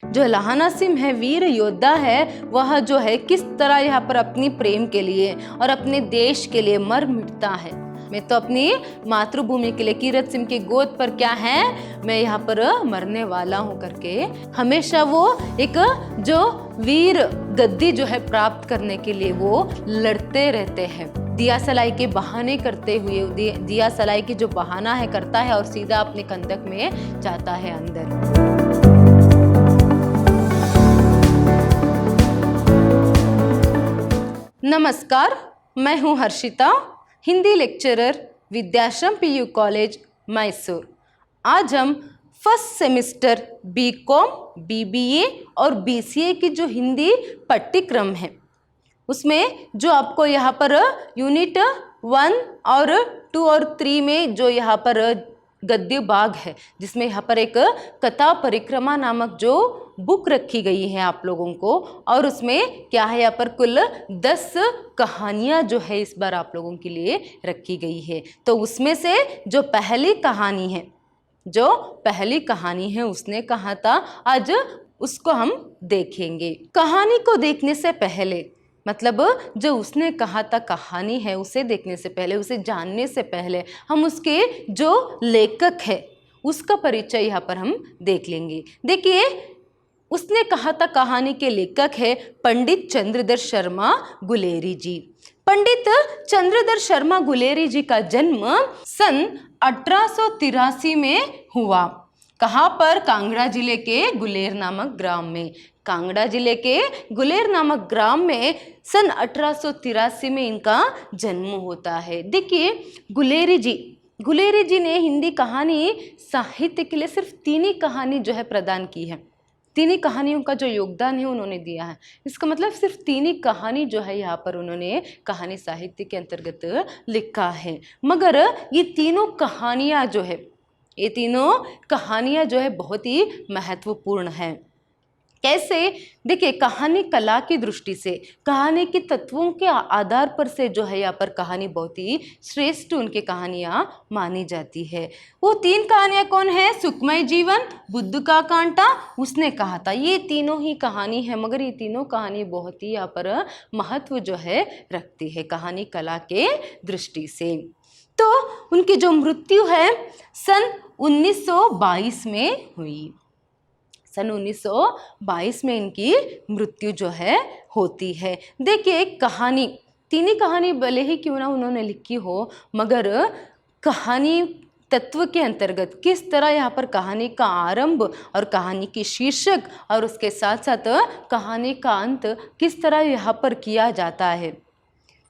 जो लहाना सिंह है, वीर योद्धा है, वह जो है किस तरह यहाँ पर अपनी प्रेम के लिए और अपने देश के लिए मर मिटता है। मैं तो अपनी मातृभूमि के लिए, कीरत सिंह की गोद पर क्या है, मैं यहाँ पर मरने वाला हूँ करके हमेशा वो एक जो वीर गद्दी जो है प्राप्त करने के लिए वो लड़ते रहते हैं। दिया सलाई के बहाने करते हुए, दिया सलाई की जो बहाना है करता है और सीधा अपने कंदक में जाता है अंदर। नमस्कार, मैं हूं Harshita, Hindi lecturer, Vidyashram PU college Mysore. आज हम फर्स्ट सेमेस्टर बीकॉम, बीबीए और बीसीए की जो हिंदी पाठ्यक्रम है उसमें जो आपको यहाँ पर यूनिट 1 और 2 और 3 में जो यहाँ पर गद्य भाग है, जिसमें यहाँ पर एक कथा परिक्रमा नामक जो बुक रखी गई है आप लोगों को, और उसमें क्या है यहाँ पर कुल 10 कहानियाँ जो है इस बार आप लोगों के लिए रखी गई है। तो उसमें से जो पहली कहानी है उसने कहा था, आज उसको हम देखेंगे। कहानी को देखने से पहले, मतलब जो उसने कहा था कहानी है, उसे देखने से पहले, उसे जानने से पहले हम उसके जो लेखक है उसका परिचय यहाँ पर हम देख लेंगे। देखिए, उसने कहा था कहानी के लेखक है पंडित चंद्रधर शर्मा गुलेरी जी। पंडित चंद्रधर शर्मा गुलेरी जी का जन्म सन 1883 में हुआ। कहाँ पर? कांगड़ा जिले के गुलेर नामक ग्राम में। कांगड़ा जिले के गुलेर नामक ग्राम में सन 1883 में इनका जन्म होता है। देखिए, गुलेरी जी ने हिंदी कहानी साहित्य के लिए सिर्फ 3 ही कहानी जो है प्रदान की है। 3 ही कहानियों का जो योगदान है उन्होंने दिया है। इसका मतलब सिर्फ 3 ही कहानी जो है यहाँ पर उन्होंने कहानी साहित्य के अंतर्गत लिखा है। मगर ये तीनों कहानियाँ जो है बहुत ही महत्वपूर्ण हैं। कैसे? देखिए, कहानी कला की दृष्टि से, कहानी के तत्वों के आधार पर से जो है यहाँ पर कहानी बहुत ही श्रेष्ठ उनकी कहानियाँ मानी जाती है। वो 3 कहानियाँ कौन है? सुखमय जीवन, बुद्ध का कांटा, उसने कहा था, ये तीनों ही कहानी है। मगर ये तीनों कहानी बहुत ही यहाँ पर महत्व जो है रखती है कहानी कला के दृष्टि से। तो उनकी जो मृत्यु है सन 1922 में हुई। सन 1922 में इनकी मृत्यु जो है होती है। देखिए, कहानी, 3 ही कहानी भले ही क्यों ना उन्होंने लिखी हो, मगर कहानी तत्व के अंतर्गत किस तरह यहाँ पर कहानी का आरंभ और कहानी की शीर्षक और उसके साथ साथ कहानी का अंत किस तरह यहाँ पर किया जाता है,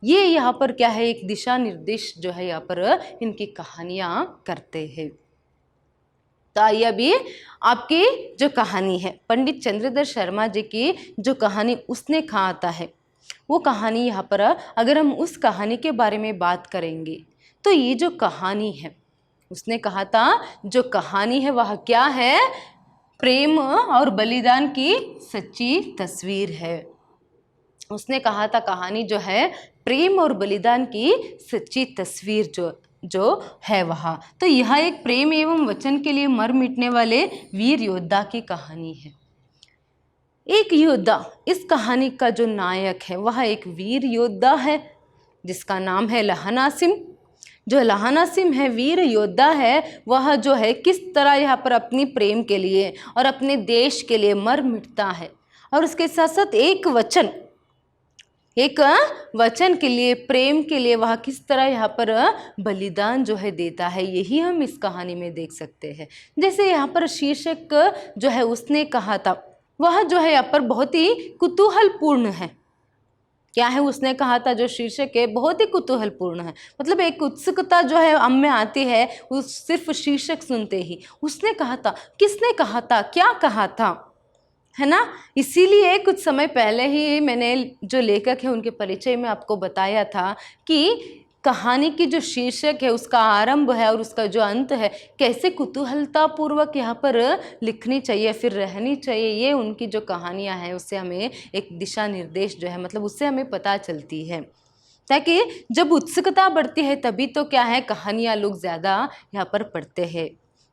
ये यहाँ पर क्या है, एक दिशा निर्देश जो है यहाँ पर इनकी कहानियाँ करते हैं। तो आइए अभी आपकी जो कहानी है पंडित चंद्रधर शर्मा जी की जो कहानी उसने कहा है, वो कहानी यहाँ पर अगर हम उस कहानी के बारे में बात करेंगे तो ये जो कहानी है, उसने कहा था जो कहानी है वह क्या है? प्रेम और बलिदान की सच्ची तस्वीर है। उसने कहा था कहानी जो है प्रेम और बलिदान की सच्ची तस्वीर जो है वहाँ। तो यह एक प्रेम एवं वचन के लिए मर मिटने वाले वीर योद्धा की कहानी है। एक योद्धा, इस कहानी का जो नायक है वह एक वीर योद्धा है जिसका नाम है लहाना सिंह। जो लहाना सिंह है, वीर योद्धा है, वह जो है किस तरह यहाँ पर अपनी प्रेम के लिए और अपने देश के लिए मर मिटता है, और उसके साथ साथ एक वचन के लिए, प्रेम के लिए वह किस तरह यहाँ पर बलिदान जो है देता है, यही हम इस कहानी में देख सकते हैं। जैसे यहाँ पर शीर्षक जो है उसने कहा था वह जो है यहाँ पर बहुत ही कुतूहलपूर्ण है। क्या है? उसने कहा था जो शीर्षक है बहुत ही कुतूहलपूर्ण है, मतलब एक उत्सुकता जो है हम में आती है उस सिर्फ शीर्षक सुनते ही। उसने कहा था, किसने कहा था, क्या कहा था, है ना? इसीलिए कुछ समय पहले ही मैंने जो लेखक है उनके परिचय में आपको बताया था कि कहानी की जो शीर्षक है, उसका आरंभ है और उसका जो अंत है, कैसे कुतूहलतापूर्वक यहाँ पर लिखनी चाहिए, फिर रहनी चाहिए। ये उनकी जो कहानियाँ हैं उससे हमें एक दिशा निर्देश जो है, मतलब उससे हमें पता चलती है। ताकि जब उत्सुकता बढ़ती है तभी तो क्या है, कहानियाँ लोग ज़्यादा यहाँ पर पढ़ते हैं।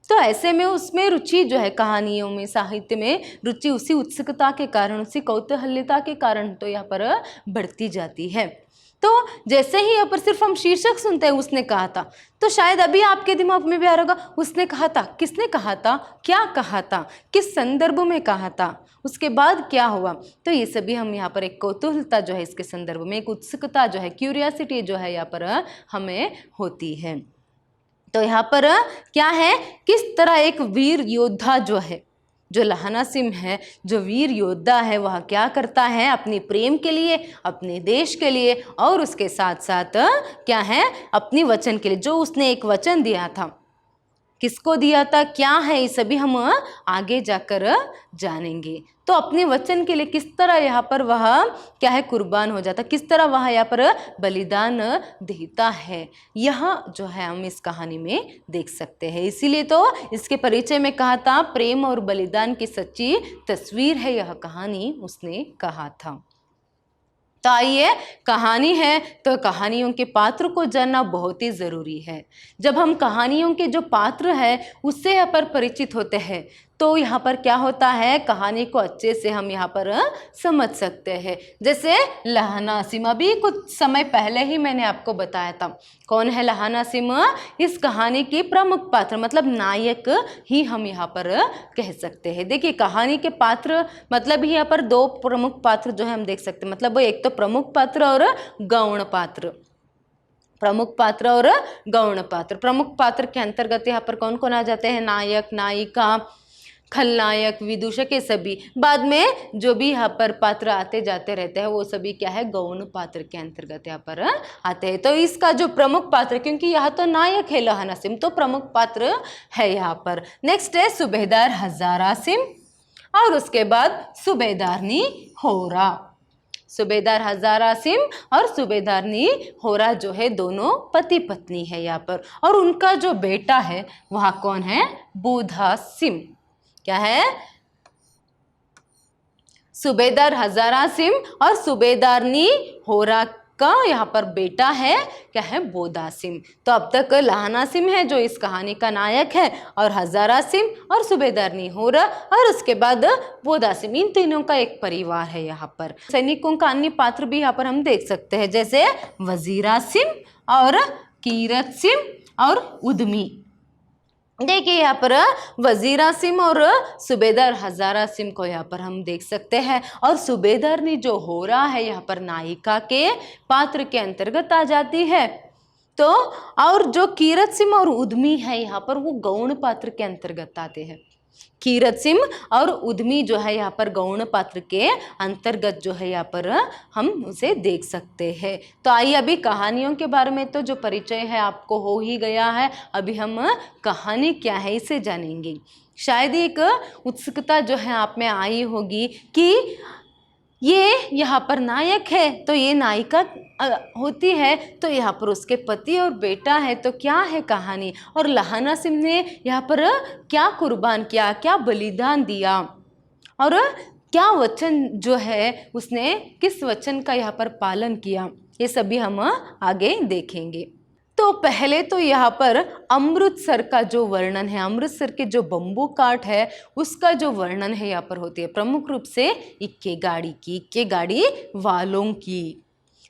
तो ऐसे में उसमें रुचि जो है, कहानियों में, साहित्य में रुचि उसी उत्सुकता के कारण, उसी कौतूहलता के कारण तो यहाँ पर बढ़ती जाती है। तो जैसे ही यहाँ पर सिर्फ हम शीर्षक सुनते हैं उसने कहा था, तो शायद अभी आपके दिमाग में भी आ रहा होगा उसने कहा था, किसने कहा था, क्या कहा था, किस संदर्भ में कहा था, उसके बाद क्या हुआ। तो ये सभी हम यहाँ पर एक कौतूहलता जो है इसके संदर्भ में, एक उत्सुकता जो है, क्यूरियोसिटी जो है यहाँ पर हमें होती है। तो यहाँ पर क्या है, किस तरह एक वीर योद्धा जो है, जो लहाना सिंह है, जो वीर योद्धा है, वह क्या करता है अपने प्रेम के लिए, अपने देश के लिए, और उसके साथ साथ क्या है अपनी वचन के लिए, जो उसने एक वचन दिया था, किसको दिया था, क्या है, ये सभी हम आगे जाकर जानेंगे। तो अपने वचन के लिए किस तरह यहाँ पर वह क्या है कुर्बान हो जाता, किस तरह वह यहाँ पर बलिदान देता है, यह जो है हम इस कहानी में देख सकते हैं। इसीलिए तो इसके परिचय में कहा था प्रेम और बलिदान की सच्ची तस्वीर है यह कहानी, उसने कहा था। तो आइए, कहानी है तो कहानियों के पात्र को जानना बहुत ही ज़रूरी है। जब हम कहानियों के जो पात्र हैं उससे यहाँ पर परिचित होते हैं तो यहाँ पर क्या होता है, कहानी को अच्छे से हम यहाँ पर समझ सकते हैं। जैसे लहाना सिम, अभी कुछ समय पहले ही मैंने आपको बताया था। कौन है लहाना सिम, इस कहानी की प्रमुख पात्र, मतलब नायक ही हम यहाँ पर कह सकते हैं। देखिए कहानी के पात्र मतलब ही यहाँ पर दो प्रमुख पात्र जो है हम देख सकते हैं, मतलब वो एक तो प्रमुख पात्र और गौण पात्र। प्रमुख पात्र और गौण पात्र, प्रमुख पात्र के अंतर्गत यहाँ पर कौन कौन आ जाते हैं, नायक, नायिका, खलनायक, विदूषक, ये सभी। बाद में जो भी यहाँ पर पात्र आते जाते रहते हैं वो सभी क्या है गौण पात्र के अंतर्गत यहाँ पर आते हैं। तो इसका जो प्रमुख पात्र, क्योंकि यहाँ तो नायक है लहाना सिम, तो प्रमुख पात्र है यहाँ पर। नेक्स्ट है सूबेदार हजारा सिम, और उसके बाद सूबेदारनी होरा। सूबेदार हजारा सिम और सूबेदारनी होरा जो है दोनों पति पत्नी है यहाँ पर, और उनका जो बेटा है वह कौन है, बोधा सिम। क्या है, सूबेदार हजारा सिम और सूबेदारनी होरा का यहाँ पर बेटा है क्या है, बोधा सिम। तो अब तक लहाना सिम है जो इस कहानी का नायक है, और हजारा सिम और सूबेदारनी होरा, और उसके बाद बोधा सिम, इन तीनों का एक परिवार है यहाँ पर। सैनिकों का अन्य पात्र भी यहाँ पर हम देख सकते हैं, जैसे वजीरा सिम और कीरत सिम और उद्मी। देखिए यहाँ पर वजीरा सिम और सूबेदार हजारा सिम को यहाँ पर हम देख सकते हैं, और सूबेदारनी जो होरा है यहाँ पर नायिका के पात्र के अंतर्गत आ जाती है। तो और जो कीरत सिम और उद्मी है यहाँ पर वो गौण पात्र के अंतर्गत आते हैं। कीरत सिम और उद्मी जो है यहाँ पर गौण पात्र के अंतर्गत जो है यहाँ पर हम उसे देख सकते हैं। तो आइए, अभी कहानियों के बारे में तो जो परिचय है आपको हो ही गया है, अभी हम कहानी क्या है इसे जानेंगे। शायद एक उत्सुकता जो है आप में आई होगी कि ये यहाँ पर नायक है तो ये नायिका होती है, तो यहाँ पर उसके पति और बेटा है, तो क्या है कहानी, और लहाना सिम ने यहाँ पर क्या कुर्बान किया, क्या बलिदान दिया, और क्या वचन जो है उसने किस वचन का यहाँ पर पालन किया, ये सभी हम आगे देखेंगे। तो पहले तो यहाँ पर अमृतसर का जो वर्णन है, अमृतसर के जो बम्बू काट है उसका जो वर्णन है यहाँ पर होती है, प्रमुख रूप से इक्के गाड़ी की, इक्के गाड़ी वालों की।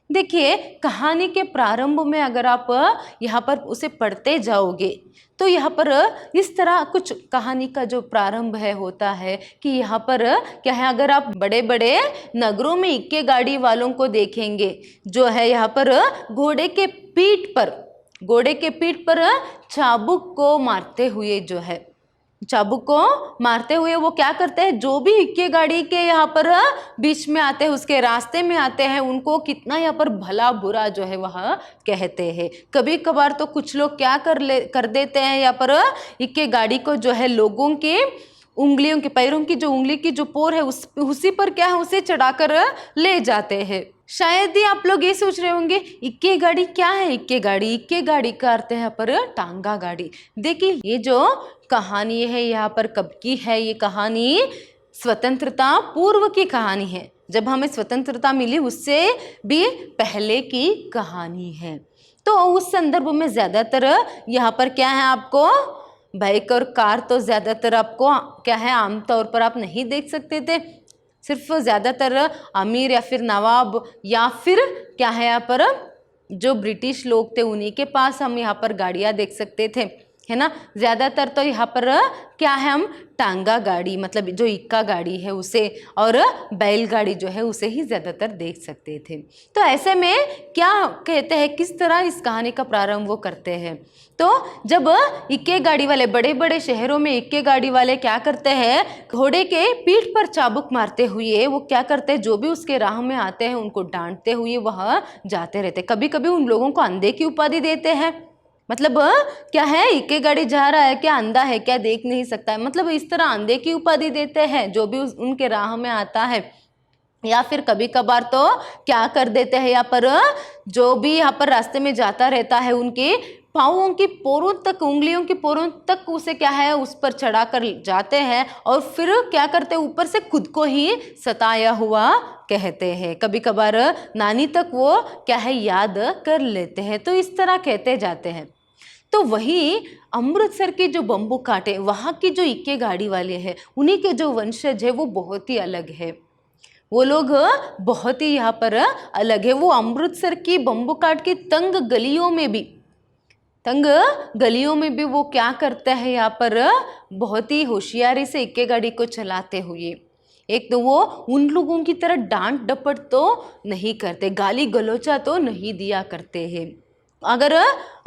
देखिए कहानी के प्रारंभ में अगर आप यहाँ पर उसे पढ़ते जाओगे तो यहाँ पर इस तरह कुछ कहानी का जो प्रारंभ है होता है कि यहाँ पर क्या है, अगर आप बड़े बड़े नगरों में इक्के गाड़ी वालों को देखेंगे जो है यहाँ पर घोड़े के पीठ पर चाबुक को मारते हुए जो है, चाबुक को मारते हुए वो क्या करते हैं, जो भी इक्के गाड़ी के यहाँ पर बीच में आते हैं, उसके रास्ते में आते हैं, उनको कितना यहाँ पर भला बुरा जो है वह कहते हैं। कभी कभार तो कुछ लोग क्या कर देते हैं, यहाँ पर इक्के गाड़ी को जो है लोगों के उंगलियों के, पैरों की जो उंगली की जो पोर है उसी पर क्या है उसे चढ़ाकर ले जाते हैं। शायद ही आप लोग ये सोच रहे होंगे इक्के गाड़ी क्या है। इक्के गाड़ी का अर्थ है यहाँ पर टांगा गाड़ी। देखिए ये जो कहानी है यहाँ पर कब की है, ये कहानी स्वतंत्रता पूर्व की कहानी है, जब हमें स्वतंत्रता मिली उससे भी पहले की कहानी है। तो उस संदर्भ में ज़्यादातर यहाँ पर क्या है, आपको बाइक और कार तो ज़्यादातर आपको क्या है आमतौर पर आप नहीं देख सकते थे, सिर्फ ज़्यादातर अमीर या फिर नवाब या फिर क्या है यहाँ पर जो ब्रिटिश लोग थे उन्हीं के पास हम यहाँ पर गाड़ियाँ देख सकते थे, है ना। ज़्यादातर तो यहाँ पर क्या है हम टांगा गाड़ी मतलब जो इक्का गाड़ी है उसे और बैलगाड़ी जो है उसे ही ज़्यादातर देख सकते थे। तो ऐसे में क्या कहते हैं, किस तरह इस कहानी का प्रारंभ वो करते हैं। तो जब इक्के गाड़ी वाले बड़े बड़े शहरों में इक्के गाड़ी वाले क्या करते हैं, घोड़े के पीठ पर चाबुक मारते हुए वो क्या करते हैं, जो भी उसके राह में आते हैं उनको डांटते हुए वह जाते रहते। कभी कभी उन लोगों को अंधे की उपाधि देते हैं, मतलब क्या है इक्के गाड़ी जा रहा है, क्या अंधा है, क्या देख नहीं सकता है, मतलब इस तरह अंधे की उपाधि देते हैं जो भी उनके राह में आता है। या फिर कभी कभार तो क्या कर देते हैं, यहाँ पर जो भी यहाँ पर रास्ते में जाता रहता है उनके पाँवों की पोरों तक, उंगलियों की पोरों तक उसे क्या है उस पर चढ़ा कर जाते हैं और फिर क्या करते हैं ऊपर से खुद को ही सताया हुआ कहते हैं। कभी कभार नानी तक वो क्या है याद कर लेते हैं। तो इस तरह कहते जाते हैं। तो वही अमृतसर के जो बम्बू काटे वहाँ की जो इक्के गाड़ी वाले हैं उन्हीं के जो वंशज है वो बहुत ही अलग है, वो लोग बहुत ही यहाँ पर अलग है। वो अमृतसर की बम्बू काट की तंग गलियों में भी वो क्या करते हैं, यहाँ पर बहुत ही होशियारी से इक्के गाड़ी को चलाते हुए एक तो वो उन लोगों की तरह डांट डपट तो नहीं करते, गाली गलोचा तो नहीं दिया करते हैं। अगर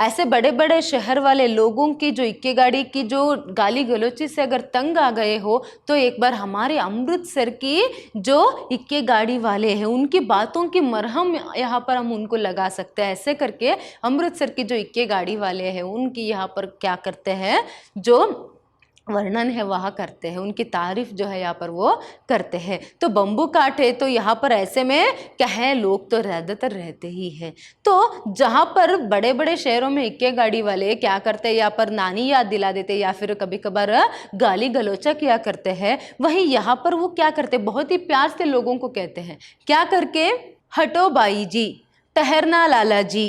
ऐसे बड़े बड़े शहर वाले लोगों की जो इक्के गाड़ी की जो गाली गलोची से अगर तंग आ गए हो तो एक बार हमारे अमृतसर की जो इक्के गाड़ी वाले हैं उनकी बातों की मरहम यहाँ पर हम उनको लगा सकते हैं। ऐसे करके अमृतसर की जो इक्के गाड़ी वाले हैं उनकी यहाँ पर क्या करते हैं, जो वर्णन है वह करते हैं, उनकी तारीफ जो है यहाँ पर वो करते हैं। तो बम्बू काट है तो यहाँ पर ऐसे में क्या है लोग तो ज़्यादातर रहते ही हैं। तो जहाँ पर बड़े बड़े शहरों में इक्के गाड़ी वाले क्या करते हैं, यहाँ पर नानी याद दिला देते या फिर कभी कभार गाली गलोचा किया करते हैं, वहीं यहाँ पर वो क्या करते बहुत ही प्यार से लोगों को कहते हैं, क्या करके, हटो बाई जी, ठहरना लाला जी,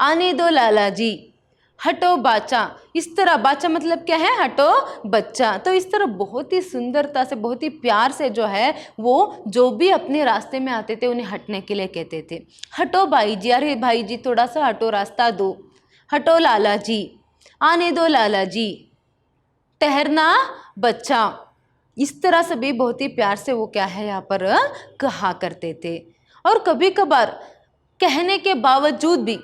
आने दो लाला जी, हटो बाचा। इस तरह बाचा मतलब क्या है, हटो बच्चा। तो इस तरह बहुत ही सुंदरता से बहुत ही प्यार से जो है वो जो भी अपने रास्ते में आते थे उन्हें हटने के लिए कहते थे। हटो भाई जी, अरे भाई जी थोड़ा सा हटो, रास्ता दो। हटो लाला जी, आने दो लाला जी, ठहरना बच्चा। इस तरह से भी बहुत ही प्यार से वो क्या है यहाँ पर कहा करते थे। और कभी कभार कहने के बावजूद भी,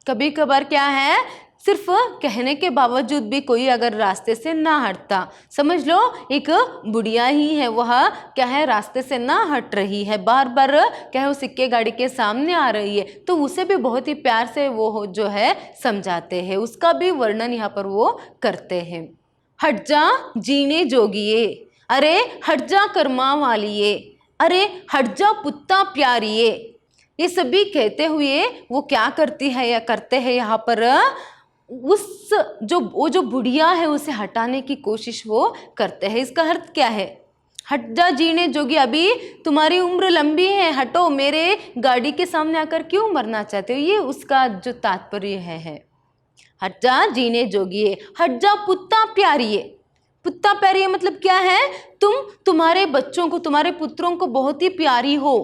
कभी कभार क्या है सिर्फ कहने के बावजूद भी कोई अगर रास्ते से ना हटता, समझ लो एक बुढ़िया ही है वह क्या है रास्ते से ना हट रही है, बार बार क्या है उस इक्के गाड़ी के सामने आ रही है, तो उसे भी बहुत ही प्यार से वो जो है समझाते हैं, उसका भी वर्णन यहाँ पर वो करते हैं। हट जा जीने जोगिए, अरे हट जा कर्मा वालिए, अरे हट जा पुत्ता प्यारिए। ये सभी कहते हुए वो क्या करती है या करते हैं यहाँ पर उस जो बुढ़िया है उसे हटाने की कोशिश वो करते हैं। इसका अर्थ क्या है, हट जा जीने जोगी, अभी तुम्हारी उम्र लंबी है, हटो, मेरे गाड़ी के सामने आकर क्यों मरना चाहते हो, ये उसका जो तात्पर्य है। हट जा जीने जोगिए, हट जा पुत्ता प्यारिए। पुत्ता प्यारिए मतलब क्या है, तुम तुम्हारे बच्चों को, तुम्हारे पुत्रों को बहुत ही प्यारी हो,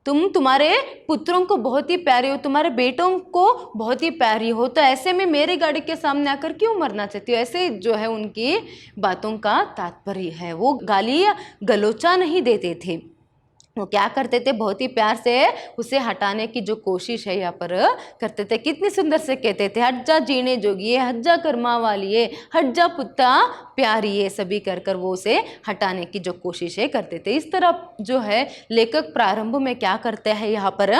तुम तुम्हारे पुत्रों को बहुत ही प्यारे हो, तुम्हारे बेटों को बहुत ही प्यारी हो, तो ऐसे में मेरे गाड़ी के सामने आकर क्यों मरना चाहती हो। ऐसे जो है उनकी बातों का तात्पर्य है। वो गाली गलोचा नहीं देते थे, वो क्या करते थे बहुत ही प्यार से उसे हटाने की जो कोशिश है यहाँ पर करते थे। कितनी सुंदर से कहते थे, हट जा जीने जोगिए, हट जा कर्मा वालिए, हट जा पुत्ता प्यारिए, सभी कर कर वो उसे हटाने की जो कोशिश है करते थे। इस तरह जो है लेखक प्रारंभ में क्या करते हैं यहाँ पर,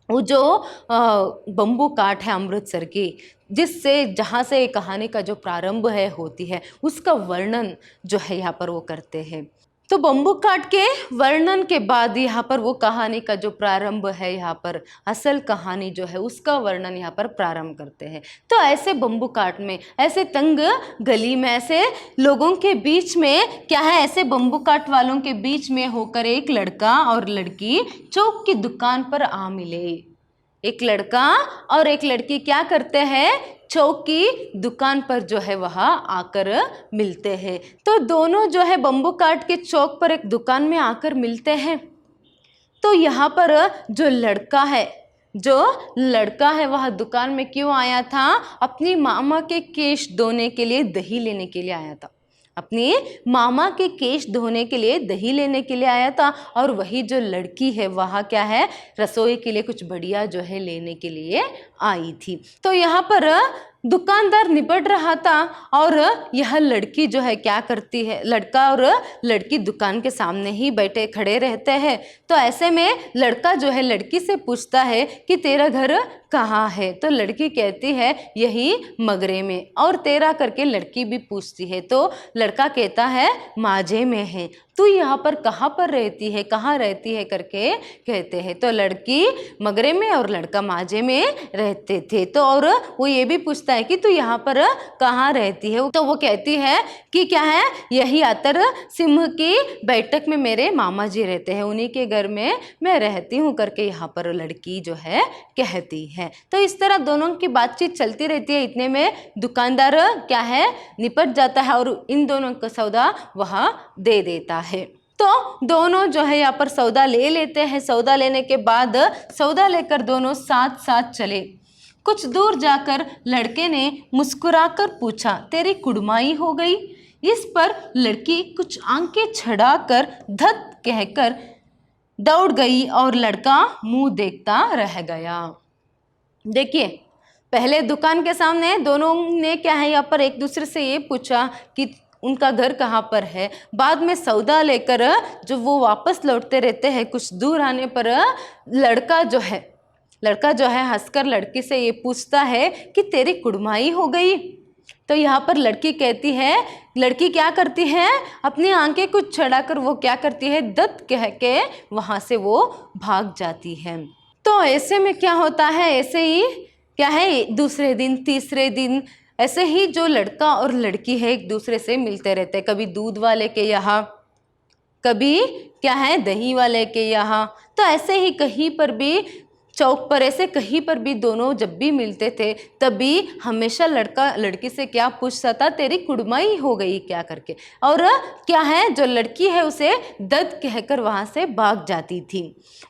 वो जो बम्बू काट है अमृतसर की, जिससे जहाँ से कहानी का जो प्रारंभ है होती है, उसका वर्णन जो है यहाँ पर वो करते हैं। तो बम्बू काट के वर्णन के बाद यहाँ पर वो कहानी का जो प्रारंभ है, यहाँ पर असल कहानी जो है उसका वर्णन यहाँ पर प्रारंभ करते हैं। तो ऐसे बम्बू काट में, ऐसे तंग गली में, ऐसे लोगों के बीच में क्या है, ऐसे बम्बू काट वालों के बीच में होकर एक लड़का और लड़की चौक की दुकान पर आ मिले। एक लड़का और एक लड़की क्या करते हैं, चौक की दुकान पर जो है वहाँ आकर मिलते हैं। तो दोनों जो है बम्बू काट के चौक पर एक दुकान में आकर मिलते हैं। तो यहाँ पर जो लड़का है वह दुकान में क्यों आया था? अपनी मामा के केश धोने के लिए, दही लेने के लिए आया था। अपने मामा के केश धोने के लिए दही लेने के लिए आया था। और वही जो लड़की है वह क्या है, रसोई के लिए कुछ बढ़िया जो है लेने के लिए आई थी। तो यहाँ पर दुकानदार निपट रहा था और यह लड़की जो है क्या करती है, लड़का और लड़की दुकान के सामने ही बैठे खड़े रहते हैं। तो ऐसे में लड़का जो है लड़की से पूछता है कि तेरा घर कहाँ है? तो लड़की कहती है यही मगरे में। और तेरा करके लड़की भी पूछती है। तो लड़का कहता है माझे में है। तू यहाँ पर कहाँ पर रहती है, कहाँ रहती है करके कहते हैं। तो लड़की मगरे में और लड़का माझे में रहते थे। तो और वो ये भी पूछता है कि तू यहाँ पर कहाँ रहती है? तो वो कहती है कि क्या है, यही आतर सिंह की बैठक में मेरे मामा जी रहते हैं, उन्हीं के घर में मैं रहती हूँ करके यहाँ पर लड़की जो है कहती है। तो इस तरह दोनों की बातचीत चलती रहती है। इतने में दुकानदार क्या है निपट जाता है और इन दोनों का सौदा वहाँ दे देता है। तो दोनों जो है यहाँ पर सौदा ले लेते हैं। सौदा लेने के बाद सौदा लेकर दोनों साथ साथ चले। कुछ दूर जाकर लड़के ने मुस्कुराकर पूछा, तेरी कुड़माई हो गई? इस पर लड़की कुछ आंखें छड़ाकर धत कहकर दौड़ गई और लड़का मुंह देखता रह गया। देखिए, पहले दुकान के सामने दोनों ने क्या है यहाँ पर एक दूसरे से ये पूछा कि उनका घर कहाँ पर है। बाद में सौदा लेकर जो वो वापस लौटते रहते हैं, कुछ दूर आने पर लड़का जो है हंसकर लड़की से ये पूछता है कि तेरी कुड़माई हो गई? तो यहाँ पर लड़की कहती है, लड़की क्या करती है, अपनी आंखें कुछ छड़ाकर वो क्या करती है, दत्त कह के वहाँ से वो भाग जाती है। तो ऐसे में क्या होता है, ऐसे ही क्या है दूसरे दिन तीसरे दिन ऐसे ही जो लड़का और लड़की है एक दूसरे से मिलते रहते हैं। कभी दूध वाले के यहाँ, कभी क्या है दही वाले के यहाँ। तो ऐसे ही कहीं पर भी चौक पर ऐसे कहीं पर भी दोनों जब भी मिलते थे तभी हमेशा लड़का लड़की से क्या पूछता था, तेरी कुड़माई हो गई क्या करके। और क्या है जो लड़की है उसे दर्द कहकर वहाँ से भाग जाती थी।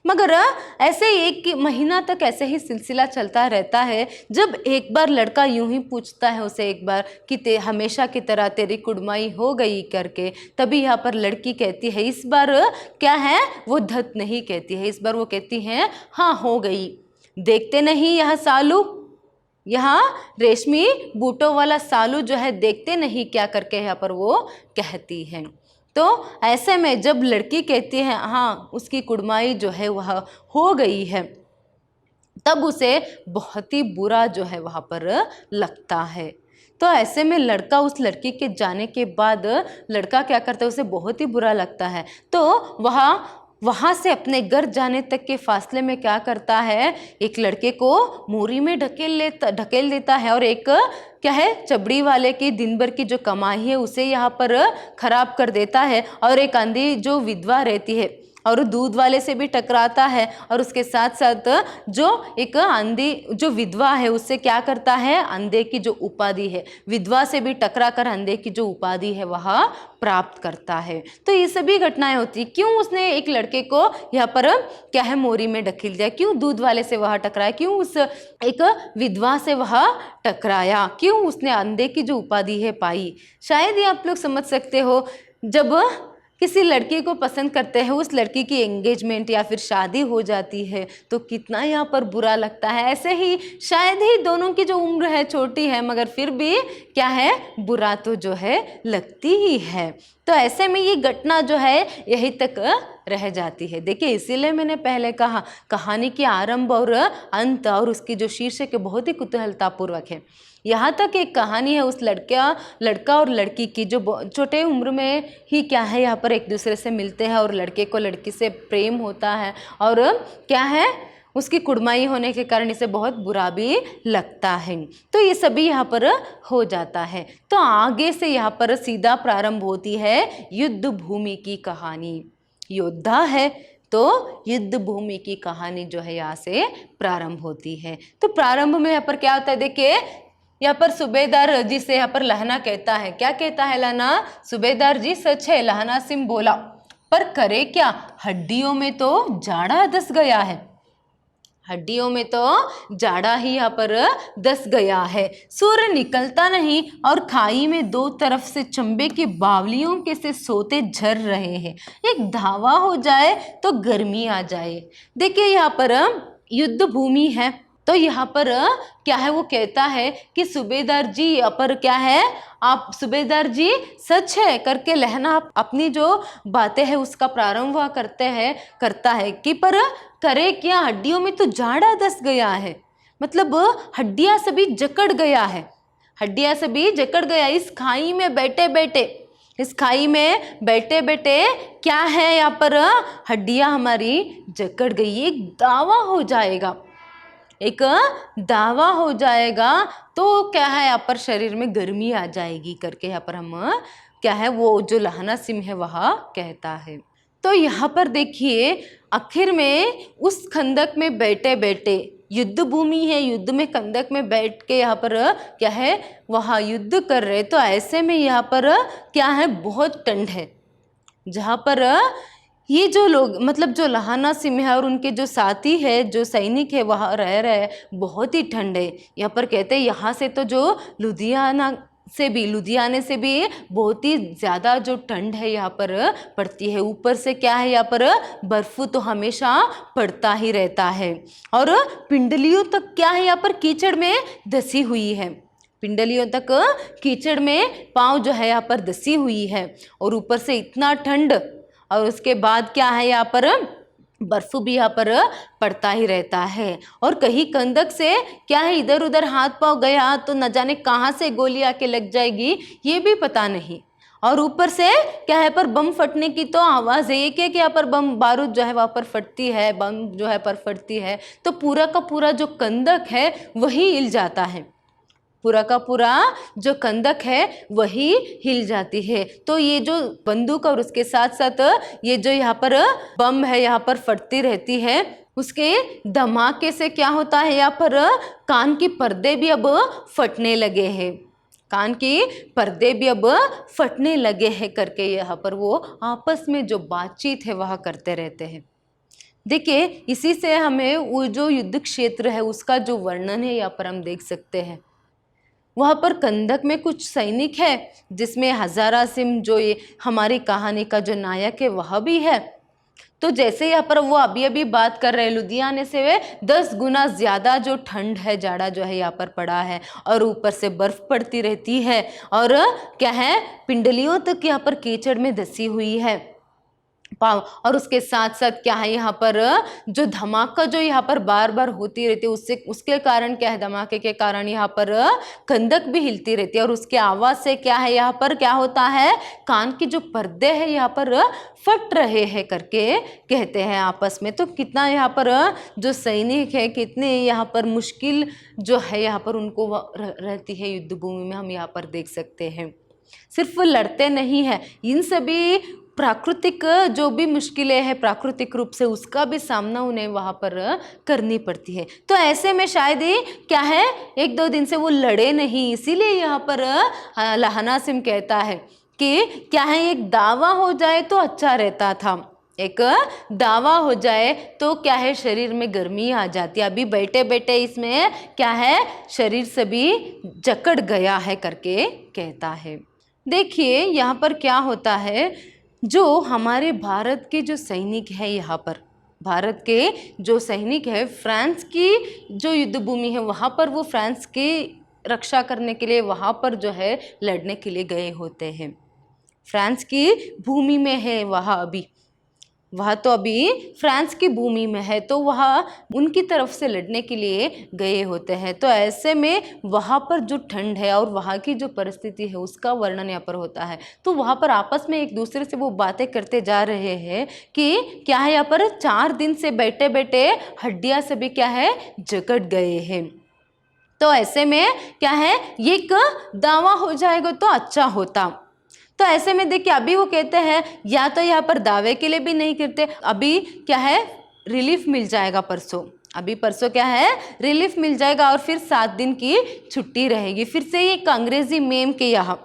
मगर ऐसे एक महीना तक ऐसे ही सिलसिला चलता रहता है। जब एक बार लड़का यूं ही पूछता है उसे एक बार कि हमेशा की तरह तेरी कुड़माई हो गई करके, तभी यहाँ पर लड़की कहती है, इस बार क्या है वो धत नहीं कहती है, इस बार वो कहती है हाँ हो गई। देखते नहीं यह सालू, यहाँ रेशमी बूटों वाला सालू जो है देखते नहीं क्या करके यहाँ पर वो कहती है। तो ऐसे में जब लड़की कहती है हाँ उसकी कुड़माई जो है वह हो गई है, तब उसे बहुत ही बुरा जो है वहाँ पर लगता है। तो ऐसे में लड़का उस लड़की के जाने के बाद लड़का क्या करता है, उसे बहुत ही बुरा लगता है। तो वहाँ से अपने घर जाने तक के फासले में क्या करता है, एक लड़के को मोरी में ढकेल देता है और एक क्या है चबड़ी वाले की दिन भर की जो कमाई है उसे यहाँ पर खराब कर देता है। और एक अंधी जो विधवा रहती है और दूध वाले से भी टकराता है और उसके साथ साथ जो एक अंधी जो विधवा है उससे क्या करता है, अंधे की जो उपाधि है, विधवा से भी टकरा कर अंधे की जो उपाधि है वह प्राप्त करता है। तो ये सभी घटनाएं होती, क्यों उसने एक लड़के को यहाँ पर क्या है मोरी में ढकेल दिया, क्यों दूध वाले से वह टकराया, क्यों उस एक विधवा से वह टकराया, क्यों उसने अंधे की जो उपाधि है पाई। शायद ये आप लोग समझ सकते हो, जब किसी लड़की को पसंद करते हैं, उस लड़की की एंगेजमेंट या फिर शादी हो जाती है तो कितना यहाँ पर बुरा लगता है। ऐसे ही शायद ही दोनों की जो उम्र है छोटी है मगर फिर भी क्या है बुरा तो जो है लगती ही है। तो ऐसे में ये घटना जो है यहीं तक रह जाती है। देखिए इसीलिए मैंने पहले कहा कहानी की आरंभ और अंत और उसकी जो शीर्षक है बहुत ही कुतूहलतापूर्वक है। यहाँ तक एक कहानी है उस लड़का और लड़की की जो छोटे उम्र में ही क्या है यहाँ पर एक दूसरे से मिलते हैं और लड़के को लड़की से प्रेम होता है और क्या है उसकी कुड़माई होने के कारण इसे बहुत बुरा भी लगता है। तो ये सभी यहाँ पर हो जाता है। तो आगे से यहाँ पर सीधा प्रारंभ होती है युद्ध भूमि की कहानी। योद्धा है तो युद्ध भूमि की कहानी जो है यहाँ से प्रारंभ होती है। तो प्रारंभ में यहाँ पर क्या होता है, देखिए यहाँ पर सूबेदार जी से यहाँ पर लहना कहता है, क्या कहता है लहना? सूबेदार जी सच है, लहना सिंह बोला, पर करे क्या, हड्डियों में तो जाड़ा धस गया है, हड्डियों में तो जाड़ा ही यहाँ पर धस गया है। सूर्य निकलता नहीं और खाई में दो तरफ से चंबे की बावलियों के से सोते झर रहे हैं। एक धावा हो जाए तो गर्मी आ जाए। देखिए यहाँ पर युद्ध भूमि है, तो यहाँ पर क्या है, वो कहता है कि सूबेदार जी यहाँ पर क्या है, आप सूबेदार जी सच है करके लहना अपनी जो बातें हैं उसका प्रारंभ वह करता है कि पर करे क्या, हड्डियों में तो जाड़ा धस गया है, मतलब हड्डियां सभी जकड़ गया है, हड्डियां सभी जकड़ गया। इस खाई में बैठे बैठे, इस खाई में बैठे बैठे क्या है, यहाँ पर हड्डियां हमारी जकड़ गई। एक दावा हो जाएगा, एक दावा हो जाएगा तो क्या है, यहाँ पर शरीर में गर्मी आ जाएगी करके यहाँ पर हम क्या है, वो जो लहना सिंह है वह कहता है। तो यहाँ पर देखिए आखिर में उस खंदक में बैठे बैठे, युद्ध भूमि है, युद्ध में खंदक में बैठ के यहाँ पर क्या है, वहाँ युद्ध कर रहे, तो ऐसे में यहाँ पर क्या है, बहुत ठंड है, जहाँ पर ये जो लोग मतलब जो लहाना सिंह है और उनके जो साथी है, जो सैनिक है वहाँ रह रहे, बहुत ही ठंड है। यहाँ पर कहते हैं यहाँ से तो जो लुधियाने से भी बहुत ही ज़्यादा जो ठंड है यहाँ पर पड़ती है। ऊपर से क्या है, यहाँ पर बर्फ तो हमेशा पड़ता ही रहता है और पिंडलियों तक क्या है, यहाँ पर कीचड़ में धसी हुई है, पिंडलियों तक कीचड़ में पाँव जो है यहाँ पर धसी हुई है और ऊपर से इतना ठंड, और उसके बाद क्या है, यहाँ पर बर्फ भी यहाँ पर पड़ता ही रहता है। और कहीं कंदक से क्या है, इधर उधर हाथ पाँव गया तो न जाने कहाँ से गोली आके लग जाएगी, ये भी पता नहीं। और ऊपर से क्या है, पर बम फटने की तो आवाज़ है, एक एक यहाँ पर बम बारूद जो है वहाँ पर फटती है, बम जो है पर फटती है, तो पूरा का पूरा जो कंदक है वही हिल जाता है, पूरा का पूरा जो कंदक है वही हिल जाती है। तो ये जो बंदूक और उसके साथ साथ ये जो यहाँ पर बम है यहाँ पर फटती रहती है, उसके धमाके से क्या होता है, यहाँ पर कान के पर्दे भी अब फटने लगे हैं, कान के पर्दे भी अब फटने लगे हैं करके यहाँ पर वो आपस में जो बातचीत है वह करते रहते हैं। देखिए इसी से हमें वो जो युद्ध क्षेत्र है उसका जो वर्णन है यहाँ पर हम देख सकते हैं। वहाँ पर कंदक में कुछ सैनिक है जिसमें हजारा सिंह जो ये हमारी कहानी का जो नायक है वह भी है। तो जैसे यहाँ पर वो अभी अभी बात कर रहे हैं, लुधियाने से वे 10 गुना ज़्यादा जो ठंड है, जाड़ा जो है यहाँ पर पड़ा है और ऊपर से बर्फ़ पड़ती रहती है और क्या है, पिंडलियों तक यहाँ पर कीचड़ में धसी हुई है पाँव, और उसके साथ साथ क्या है, यहाँ पर जो धमाका जो यहाँ पर बार बार होती रहती है, उसके कारण क्या है, धमाके के कारण यहाँ पर कंदक भी हिलती रहती है और उसके आवाज़ से क्या है, यहाँ पर क्या होता है, कान के जो पर्दे हैं यहाँ पर फट रहे हैं करके कहते हैं आपस में। तो कितना यहाँ पर जो सैनिक है, कितने यहाँ पर मुश्किल जो है यहाँ पर उनको रहती है युद्ध भूमि में, हम यहाँ पर देख सकते हैं। सिर्फ लड़ते नहीं हैं, इन सभी प्राकृतिक जो भी मुश्किलें हैं प्राकृतिक रूप से, उसका भी सामना उन्हें वहाँ पर करनी पड़ती है। तो ऐसे में शायद ही क्या है, 1-2 दिन से वो लड़े नहीं, इसीलिए यहाँ पर लहाना सिंह कहता है कि क्या है, एक दावा हो जाए तो अच्छा रहता था, एक दावा हो जाए तो क्या है, शरीर में गर्मी आ जाती है। अभी बैठे बैठे इसमें क्या है, शरीर सभी जकड़ गया है करके कहता है। देखिए यहाँ पर क्या होता है, जो हमारे भारत के जो सैनिक है, यहाँ पर भारत के जो सैनिक है, फ्रांस की जो युद्ध भूमि है वहाँ पर वो फ्रांस की रक्षा करने के लिए वहाँ पर जो है लड़ने के लिए गए होते हैं। फ्रांस की भूमि में है वह तो अभी फ्रांस की भूमि में है, तो वह उनकी तरफ से लड़ने के लिए गए होते हैं। तो ऐसे में वहाँ पर जो ठंड है और वहाँ की जो परिस्थिति है उसका वर्णन यहाँ पर होता है। तो वहाँ पर आपस में एक दूसरे से वो बातें करते जा रहे हैं कि क्या है, यहाँ पर 4 दिन से बैठे बैठे हड्डियाँ सभी क्या है, जकड़ गए हैं। तो ऐसे में क्या है, एक दावा हो जाएगा तो अच्छा होता। तो ऐसे में देखिए अभी वो कहते हैं या तो यहाँ पर दावे के लिए भी नहीं करते, अभी क्या है, रिलीफ मिल जाएगा परसों, अभी परसों क्या है, रिलीफ मिल जाएगा और फिर 7 दिन की छुट्टी रहेगी। फिर से एक अंग्रेजी मेम के यहाँ,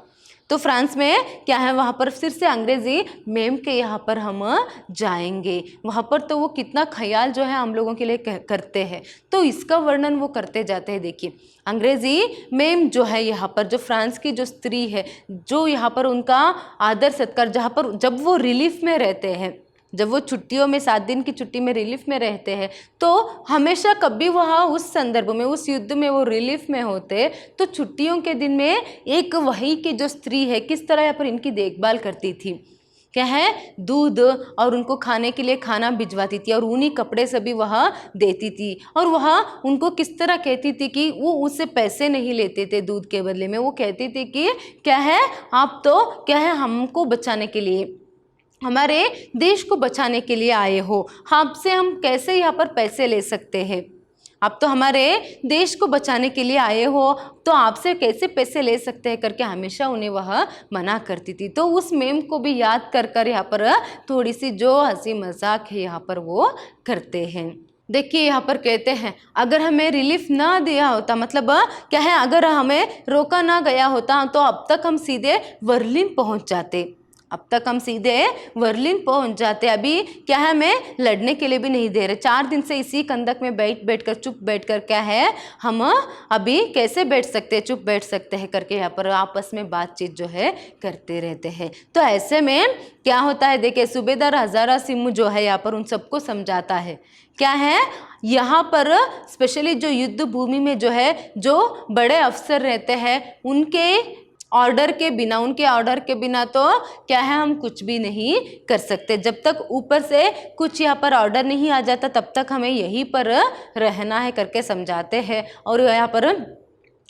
तो फ्रांस में क्या है, वहाँ पर फिर से अंग्रेजी मेम के यहाँ पर हम जाएंगे। वहाँ पर तो वो कितना ख्याल जो है हम लोगों के लिए करते हैं, तो इसका वर्णन वो करते जाते हैं। देखिए अंग्रेजी मेम जो है यहाँ पर, जो फ्रांस की जो स्त्री है, जो यहाँ पर उनका आदर सत्कार, जहाँ पर जब वो रिलीफ में रहते हैं, जब वो छुट्टियों में 7 दिन की छुट्टी में रिलीफ में रहते हैं, तो हमेशा कभी वहाँ उस संदर्भ में, उस युद्ध में वो रिलीफ में होते, तो छुट्टियों के दिन में एक वहीं की जो स्त्री है किस तरह यहाँ पर इनकी देखभाल करती थी, क्या है, दूध और उनको खाने के लिए खाना भिजवाती थी और उन्हीं कपड़े सभी वह देती थी। और वह उनको किस तरह कहती थी कि वो उससे पैसे नहीं लेते थे दूध के बदले में, वो कहती थी कि क्या है, आप तो क्या है हमको बचाने के लिए, हमारे देश को बचाने के लिए आए हो, आपसे हम कैसे यहाँ पर पैसे ले सकते हैं, आप तो हमारे देश को बचाने के लिए आए हो, तो आपसे कैसे पैसे ले सकते हैं करके हमेशा उन्हें वह मना करती थी। तो उस मेम को भी याद कर कर यहाँ पर थोड़ी सी जो हंसी मजाक है यहाँ पर वो करते हैं। देखिए यहाँ पर कहते हैं अगर हमें रिलीफ ना दिया होता, मतलब क्या है, अगर हमें रोका ना गया होता तो अब तक हम सीधे बर्लिन पहुँच जाते, अब तक हम सीधे बर्लिन पहुंच जाते। अभी क्या है, हमें लड़ने के लिए भी नहीं दे रहे, 4 दिन से इसी कंदक में बैठ कर चुप बैठ कर क्या है, हम अभी कैसे बैठ सकते हैं, चुप बैठ सकते हैं करके यहाँ पर आपस में बातचीत जो है करते रहते हैं। तो ऐसे में क्या होता है, देखिए सूबेदार हजारा सिंह जो है यहाँ पर उन सबको समझाता है, क्या है, यहाँ पर स्पेशली जो युद्ध भूमि में जो है, जो बड़े अफसर रहते हैं उनके ऑर्डर के बिना, उनके ऑर्डर के बिना तो क्या है, हम कुछ भी नहीं कर सकते। जब तक ऊपर से कुछ यहाँ पर ऑर्डर नहीं आ जाता तब तक हमें यहीं पर रहना है करके समझाते हैं। और यहाँ पर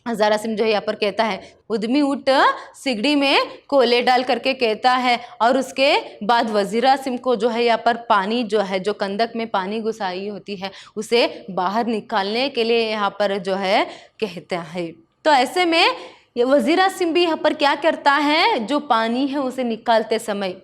हजारा सिंह जो है यहाँ पर कहता है, उद्यमी उठ सिगड़ी में कोयले डाल करके कहता है, और उसके बाद वजीरा सिंह को जो है यहाँ पर पानी जो है, जो कंदक में पानी घुसाई होती है उसे बाहर निकालने के लिए यहाँ पर जो है कहता है। तो ऐसे में ये वजीरा सिंह भी यहाँ पर क्या करता है, जो पानी है उसे निकालते समय,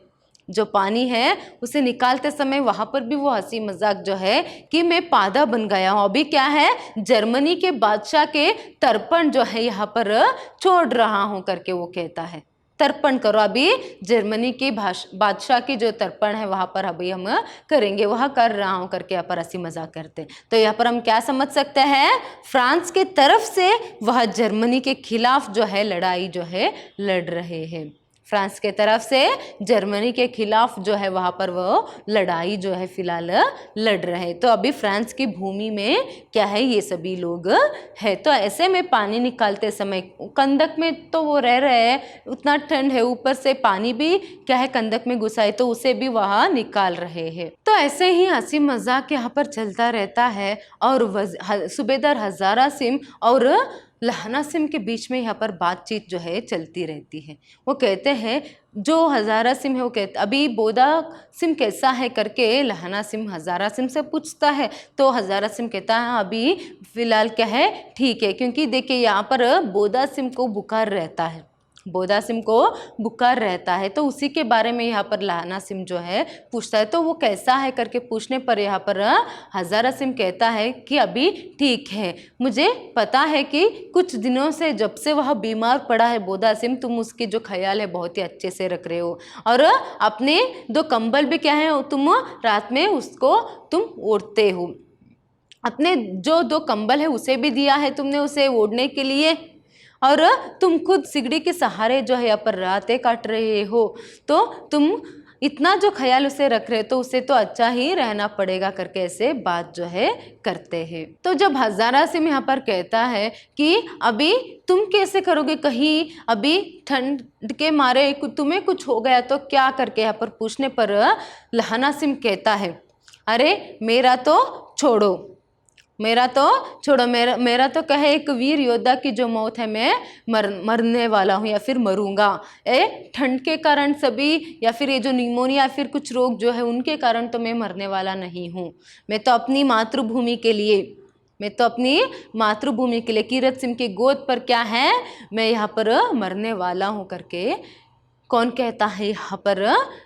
जो पानी है उसे निकालते समय वहाँ पर भी वो हंसी मजाक जो है कि मैं पादा बन गया हूँ, अभी क्या है, जर्मनी के बादशाह के तर्पण जो है यहाँ पर छोड़ रहा हूँ करके वो कहता है। तर्पण करो, अभी जर्मनी की बादशाह की जो तर्पण है वहाँ पर अभी हम करेंगे, वह कर रहा हूँ करके यहाँ पर हंसी मजाक करते हैं। तो यहाँ पर हम क्या समझ सकते हैं, फ्रांस के तरफ से वह जर्मनी के खिलाफ जो है लड़ाई जो है लड़ रहे हैं, फ्रांस के तरफ से जर्मनी के खिलाफ जो है वहाँ पर वो लड़ाई जो है फिलहाल लड़ रहे हैं। तो अभी फ्रांस की भूमि में क्या है, ये सभी लोग है। तो ऐसे में पानी निकालते समय, कंदक में तो वो रह रहे हैं, उतना ठंड है, ऊपर से पानी भी क्या है कंदक में घुसा है, तो उसे भी वहाँ निकाल रहे हैं। तो ऐसे ही हंसी मजाक यहाँ पर चलता रहता है। और सूबेदार हजारा सिंह और लहना सिंह के बीच में यहाँ पर बातचीत जो है चलती रहती है। वो कहते हैं, जो हजारा सिंह है वो कहते, अभी बोदा सिंह कैसा है करके लहना सिंह हजारा सिंह से पूछता है। तो हजारा सिंह कहता है अभी फिलहाल क्या है, ठीक है, क्योंकि देखिए यहाँ पर बोदा सिंह को बुखार रहता है, बोदा सिंह को बुखार रहता है, तो उसी के बारे में यहाँ पर लहना सिंह जो है पूछता है। तो वो कैसा है करके पूछने पर यहाँ पर हजारा सिंह कहता है कि अभी ठीक है, मुझे पता है कि कुछ दिनों से जब से वह बीमार पड़ा है बोदा सिंह, तुम उसकी जो ख्याल है बहुत ही अच्छे से रख रहे हो, और अपने 2 कंबल भी क्या है तुम रात में उसको तुम ओढ़ते हो, अपने जो 2 कंबल है उसे भी दिया है तुमने उसे ओढ़ने के लिए, और तुम खुद सिगड़ी के सहारे जो है यहाँ पर रातें काट रहे हो, तो तुम इतना जो ख्याल उसे रख रहे तो उसे तो अच्छा ही रहना पड़ेगा करके ऐसे बात जो है करते हैं। तो जब हजारा सिंह यहाँ पर कहता है कि अभी तुम कैसे करोगे, कहीं अभी ठंड के मारे तुम्हें कुछ हो गया तो क्या करके यहाँ पर पूछने पर लहना सिंह कहता है, अरे मेरा तो छोड़ो, मेरा तो कहे एक वीर योद्धा की जो मौत है मैं मरने वाला हूँ या फिर मरूंगा। ठंड के कारण सभी या फिर ये जो निमोनिया या फिर कुछ रोग जो है उनके कारण तो मैं मरने वाला नहीं हूँ, मैं तो अपनी मातृभूमि के लिए कीरत सिंह की गोद पर क्या है मैं यहाँ पर मरने वाला हूँ करके कौन कहता है यहाँ पर?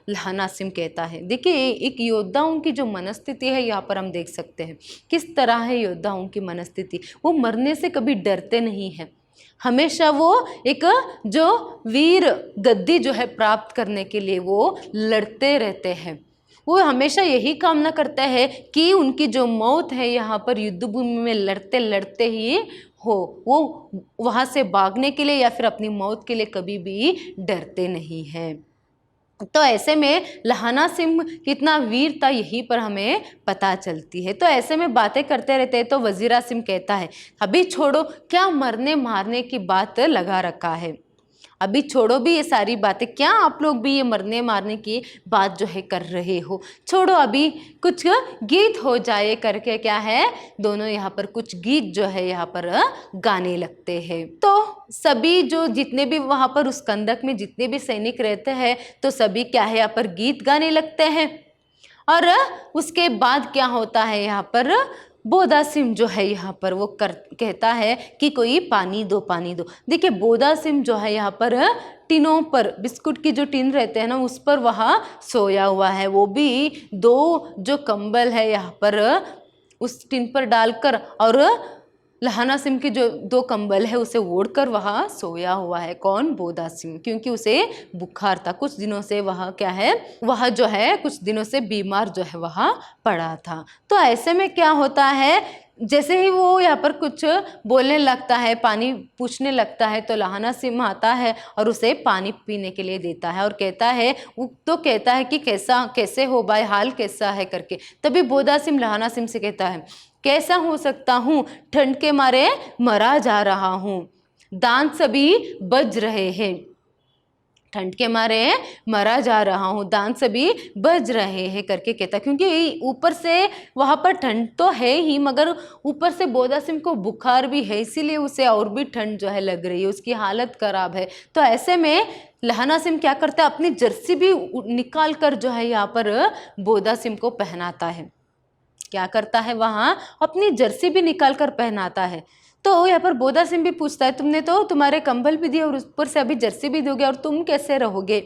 लहाना सिम कहता है। देखिए एक योद्धाओं की जो मनस्थिति है यहाँ पर हम देख सकते हैं किस तरह है योद्धाओं की मनस्थिति। वो मरने से कभी डरते नहीं है, हमेशा वो एक जो वीर गद्दी जो है प्राप्त करने के लिए वो लड़ते रहते हैं। वो हमेशा यही कामना करते हैं कि उनकी जो मौत है यहाँ पर युद्ध भूमि में लड़ते लड़ते ही हो, वो वहाँ से भागने के लिए या फिर अपनी मौत के लिए कभी भी डरते नहीं हैं। तो ऐसे में लहाना सिंह कितना वीर था यहीं पर हमें पता चलती है। तो ऐसे में बातें करते रहते हैं तो वजीरा सिंह कहता है अभी छोड़ो, क्या मरने मारने की बात लगा रखा है, अभी छोड़ो भी ये सारी बातें, क्या आप लोग भी ये मरने मारने की बात जो है कर रहे हो, छोड़ो अभी कुछ गीत हो जाए करके क्या है दोनों यहाँ पर कुछ गीत जो है यहाँ पर गाने लगते हैं। तो सभी जो जितने भी वहाँ पर उस कंदक में जितने भी सैनिक रहते हैं तो सभी क्या है यहाँ पर गीत गाने लगते हैं। और उसके बाद क्या होता है यहाँ पर बोधा सिंह जो है यहाँ पर वो कहता है कि कोई पानी दो पानी दो। देखिए बोधा सिंह जो है यहाँ पर टिनों पर, बिस्कुट की जो टिन रहते हैं ना उस पर वहाँ सोया हुआ है, वो भी दो जो कंबल है यहाँ पर उस टिन पर डालकर, और लहाना सिंह के जो दो कंबल है उसे ओढ़कर वहाँ सोया हुआ है। कौन? बोधा सिंह, क्योंकि उसे बुखार था कुछ दिनों से, वहाँ क्या है वह जो है कुछ दिनों से बीमार जो है वहाँ पड़ा था। तो ऐसे में क्या होता है जैसे ही वो यहाँ पर कुछ बोलने लगता है, पानी पूछने लगता है, तो लहाना सिंह आता है और उसे पानी पीने के लिए देता है और कहता है, वो तो कहता है कि कैसे हो भाई, हाल कैसा है करके। तभी बोधा सिंह लहाना सिंह से कहता है कैसा हो सकता हूँ, ठंड के मारे मरा जा रहा हूँ, दांत सभी बज रहे हैं, ठंड के मारे मरा जा रहा हूँ, दांत सभी बज रहे हैं करके कहता। क्योंकि ऊपर से वहाँ पर ठंड तो है ही मगर ऊपर से बोधा सिंह को बुखार भी है, इसीलिए उसे और भी ठंड जो है लग रही है, उसकी हालत खराब है। तो ऐसे में लहाना सिंह क्या करता है, अपनी जर्सी भी निकाल कर जो है यहाँ पर बोधा सिंह को पहनाता है। क्या करता है वहाँ, अपनी जर्सी भी निकाल कर पहनाता है। तो यहाँ पर बोधा सिंह भी पूछता है तुमने तो तुम्हारे कंबल भी दिए और ऊपर से अभी जर्सी भी दोगे और तुम कैसे रहोगे?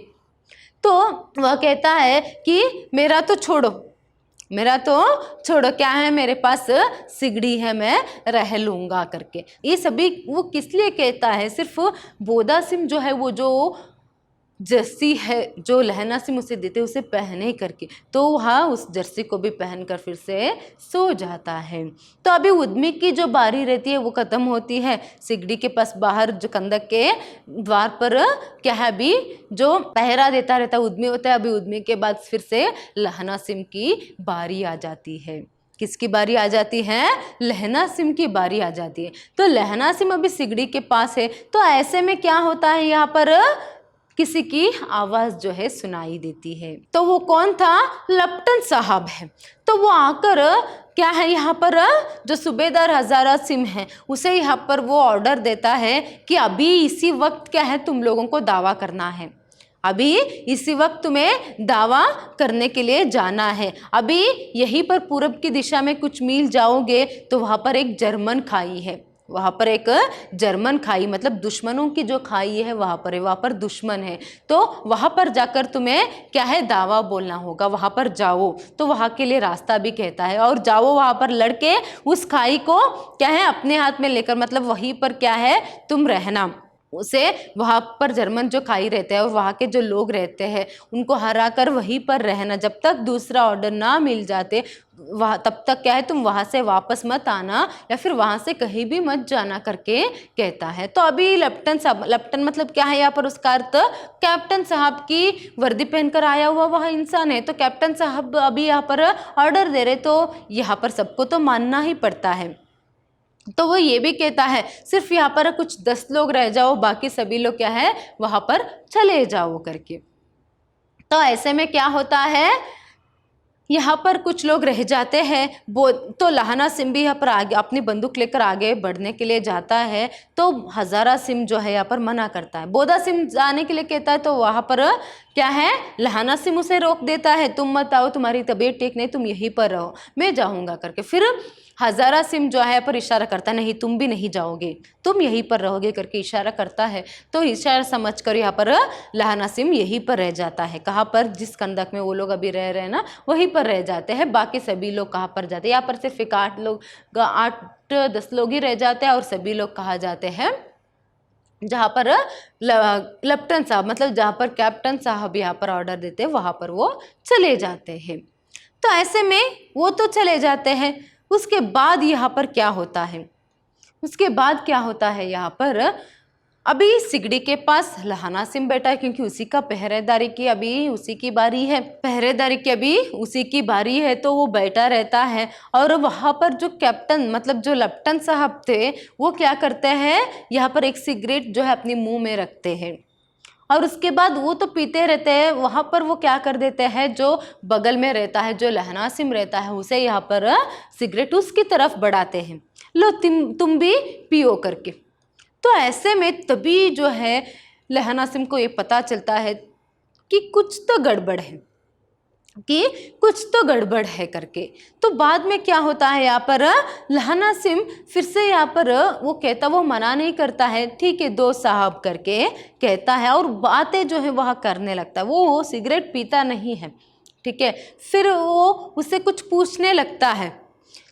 तो वह कहता है कि मेरा तो छोड़ो, क्या है मेरे पास सिगड़ी है, मैं रह लूँगा करके। ये सभी वो किस लिए कहता है, सिर्फ बोधा सिंह जो है वो जो जर्सी है जो लहाना सिंह उसे देते उसे पहने करके, तो वह उस जर्सी को भी पहनकर फिर से सो जाता है। तो अभी उद्यमी की जो बारी रहती है वो ख़त्म होती है। सिगड़ी के पास बाहर जो कंदक के द्वार पर क्या है अभी जो पहरा देता रहता उद्यमी होता है। अभी उद्यमी के बाद फिर से लहाना सिंह की बारी आ जाती है। किसकी बारी आ जाती है? लहाना सिंह की बारी आ जाती है। तो लहाना सिंह अभी सिगड़ी के पास है। तो ऐसे में क्या होता है, यहाँ पर किसी की आवाज़ जो है सुनाई देती है। तो वो कौन था? लपटन साहब है। तो वो आकर क्या है यहाँ पर जो सूबेदार हजारा सिंह है उसे यहाँ पर वो ऑर्डर देता है कि अभी इसी वक्त क्या है तुम लोगों को दावा करना है, अभी इसी वक्त तुम्हें दावा करने के लिए जाना है। अभी यहीं पर पूरब की दिशा में कुछ मील जाओगे तो वहाँ पर एक जर्मन खाई है, वहाँ पर एक जर्मन खाई मतलब दुश्मनों की जो खाई है वहाँ पर दुश्मन है। तो वहाँ पर जाकर तुम्हें क्या है दावा बोलना होगा, वहाँ पर जाओ। तो वहाँ के लिए रास्ता भी कहता है और जाओ वहाँ पर लड़के उस खाई को क्या है अपने हाथ में लेकर, मतलब वहीं पर क्या है तुम रहना, उसे वहाँ पर जर्मन जो खाई रहते हैं और वहाँ के जो लोग रहते हैं उनको हरा कर वहीं पर रहना, जब तक दूसरा ऑर्डर ना मिल जाते वहाँ तब तक क्या है तुम वहाँ से वापस मत आना या फिर वहाँ से कहीं भी मत जाना करके कहता है। तो अभी लपटन मतलब क्या है यहाँ पर उसका अर्थ कैप्टन साहब की वर्दी पहनकर आया हुआ वह इंसान है। तो कैप्टन साहब अभी यहाँ पर ऑर्डर दे रहे तो यहाँ पर सबको तो मानना ही पड़ता है। तो वो ये भी कहता है सिर्फ यहाँ पर कुछ 10 लोग रह जाओ, बाकी सभी लोग क्या है वहाँ पर चले जाओ करके। तो ऐसे में क्या होता है यहाँ पर कुछ लोग रह जाते हैं। तो लहाना सिंह भी यहाँ पर आगे अपनी बंदूक लेकर आगे बढ़ने के लिए जाता है। तो हजारा सिंह जो है यहाँ पर मना करता है, बोधा सिंह जाने के लिए कहता है। तो वहाँ पर क्या है, लहाना सिम उसे रोक देता है, तुम मत आओ, तुम्हारी तबीयत ठीक नहीं, तुम यहीं पर रहो, मैं जाऊंगा करके। फिर हजारा सिम जो है पर इशारा करता, नहीं तुम भी नहीं जाओगे, तुम यहीं पर रहोगे करके इशारा करता है। तो इशारा समझकर यहाँ पर लहाना सिम यहीं पर रह जाता है। कहाँ पर, जिस कंदक में वो लोग अभी रह रहे हैं ना, वहीं पर रह जाते हैं। बाकी सभी लोग कहाँ पर जाते हैं, यहाँ पर सिर्फ एक 8-10 लोग ही रह जाते हैं, और सभी लोग कहाँ जाते हैं, जहाँ पर लेफ्टिनेंट साहब, मतलब जहाँ पर कैप्टन साहब यहाँ पर ऑर्डर देते हैं, वहाँ पर वो चले जाते हैं। तो ऐसे में वो तो चले जाते हैं। उसके बाद यहाँ पर क्या होता है, उसके बाद क्या होता है, यहाँ पर अभी सिगड़ी के पास लहाना सिम बैठा है, क्योंकि उसी का पहरेदारी की अभी उसी की बारी है, पहरेदारी की अभी उसी की बारी है, तो वो बैठा रहता है। और वहाँ पर जो कैप्टन, मतलब जो लेफ्टिनेंट साहब थे, वो क्या करते हैं, यहाँ पर एक सिगरेट जो है अपने मुंह में रखते हैं, और उसके बाद वो तो पीते रहते हैं। वहाँ पर वो क्या कर देते हैं, जो बगल में रहता है, जो लहाना सिम रहता है, उसे यहाँ पर सिगरेट उसकी तरफ बढ़ाते हैं, लो तुम भी पियो करके। तो ऐसे में तभी जो है लहाना सिम को ये पता चलता है कि कुछ तो गड़बड़ है, कि कुछ तो गड़बड़ है करके। तो बाद में क्या होता है, यहाँ पर लहाना सिम फिर से यहाँ पर वो कहता, वो मना नहीं करता है, ठीक है दो साहब करके कहता है, और बातें जो है वह करने लगता है। वो सिगरेट पीता नहीं है, ठीक है। फिर वो उससे कुछ पूछने लगता है,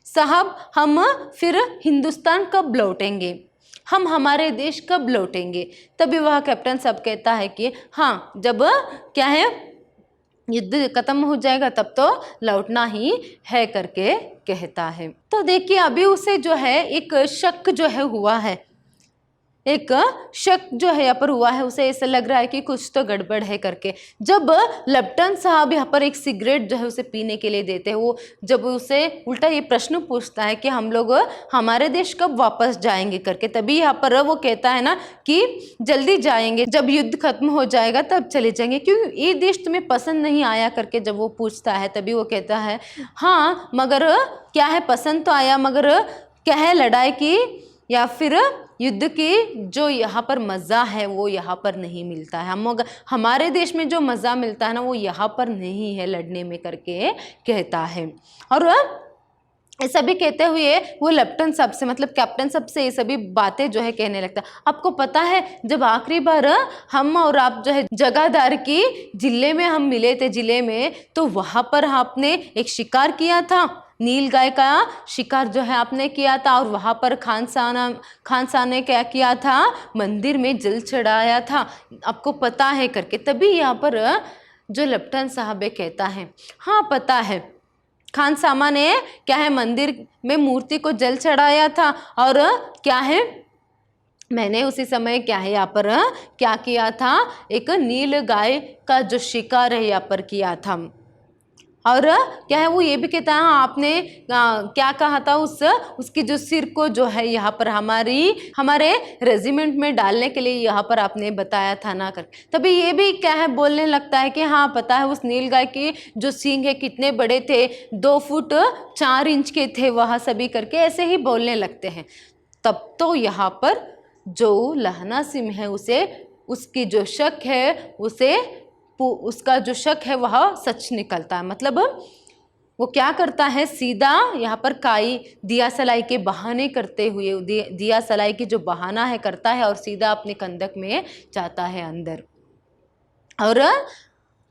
साहब हम फिर हिंदुस्तान कब लौटेंगे, हम हमारे देश कब लौटेंगे। तभी वह कैप्टन साहब कहता है कि हाँ, जब क्या है, युद्ध खत्म हो जाएगा तब तो लौटना ही है करके कहता है। तो देखिए अभी उसे जो है एक शक जो है हुआ है, एक शक जो है यहाँ पर हुआ है, उसे ऐसा लग रहा है कि कुछ तो गड़बड़ है करके। जब लेफ्टिनेंट साहब यहाँ पर एक सिगरेट जो है उसे पीने के लिए देते हैं, वो जब उसे उल्टा ये प्रश्न पूछता है कि हम लोग हमारे देश कब वापस जाएंगे करके, तभी यहाँ पर वो कहता है ना कि जल्दी जाएंगे, जब युद्ध खत्म हो जाएगा तब चले जाएंगे, क्योंकि ये देश तुम्हें पसंद नहीं आया करके जब वो पूछता है, तभी वो कहता है हाँ मगर क्या है, पसंद तो आया, मगर क्या है, लड़ाई की या फिर युद्ध की जो यहाँ पर मज़ा है वो यहाँ पर नहीं मिलता है, हमारे देश में जो मज़ा मिलता है ना वो यहाँ पर नहीं है लड़ने में करके कहता है। और ये सभी कहते हुए वो लेफ्टिनेंट साहब से, मतलब कैप्टन साहब से ये सभी बातें जो है कहने लगता है। आपको पता है जब आखिरी बार हम और आप जो है जगादार की जिले में हम मिले थे, जिले में, तो वहाँ पर आपने एक शिकार किया था, नील गाय का शिकार जो है आपने किया था, और वहाँ पर खान साहब ने क्या किया था, मंदिर में जल चढ़ाया था, आपको पता है करके। तभी यहाँ पर जो लेफ्टिनेंट साहब कहता है हाँ पता है, खान सामा ने क्या है मंदिर में मूर्ति को जल चढ़ाया था, और क्या है मैंने उसी समय क्या है यहाँ पर क्या किया था, एक नील गाय का जो शिकार है यहाँ पर किया था। और क्या है वो ये भी कहता है हाँ आपने क्या कहा था, उसकी जो सिर को जो है यहाँ पर हमारे रेजिमेंट में डालने के लिए यहाँ पर आपने बताया था ना कर। तभी ये भी क्या है बोलने लगता है कि हाँ पता है, उस नील गाय के जो सींग है कितने बड़े थे, 2 फुट 4 इंच के थे वह सभी करके ऐसे ही बोलने लगते हैं। तब तो यहाँ पर जो लहाना सिम है उसे उसकी जो शक है उसका जो शक है वह सच निकलता है। मतलब वो क्या करता है, सीधा यहाँ पर काई दिया सलाई के बहाने करते हुए दिया सलाई की जो बहाना है करता है, और सीधा अपने कंदक में जाता है अंदर। और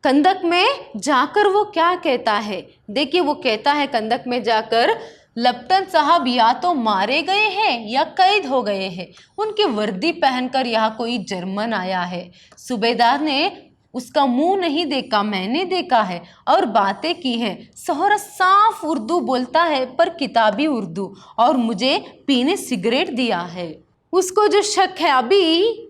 कंदक में जाकर वो क्या कहता है, देखिए वो कहता है कंदक में जाकर, लेफ्टिनेंट साहब या तो मारे गए हैं या कैद हो गए हैं, उनकी वर्दी पहनकर यहाँ कोई जर्मन आया है, सूबेदार ने उसका मुंह नहीं देखा, मैंने देखा है और बातें की हैं। सोहरा साफ उर्दू बोलता है पर किताबी उर्दू, और मुझे पीने सिगरेट दिया है। उसको जो शक है, अभी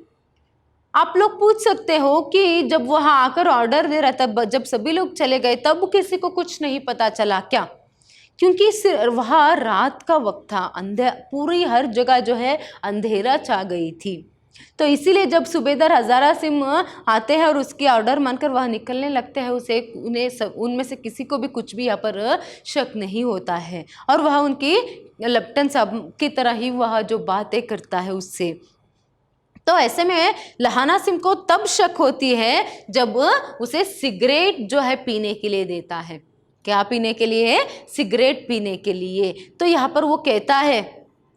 आप लोग पूछ सकते हो कि जब वहां आकर ऑर्डर दे रहा था, जब सभी लोग चले गए तब किसी को कुछ नहीं पता चला क्या? क्योंकि वहाँ रात का वक्त था, पूरी हर जगह जो है अंधेरा छा गई थी। तो इसीलिए जब सूबेदार हजारा सिंह आते हैं और उसकी ऑर्डर मानकर वह निकलने लगते हैं, उनमें से किसी को भी कुछ भी यहाँ पर शक नहीं होता है, और वह उनकी लेफ्टिनेंट साहब की तरह ही वह जो बातें करता है उससे। तो ऐसे में लहाना सिम को तब शक होती है जब उसे सिगरेट जो है पीने के लिए देता है। क्या पीने के लिए? सिगरेट पीने के लिए। तो यहाँ पर वो कहता है,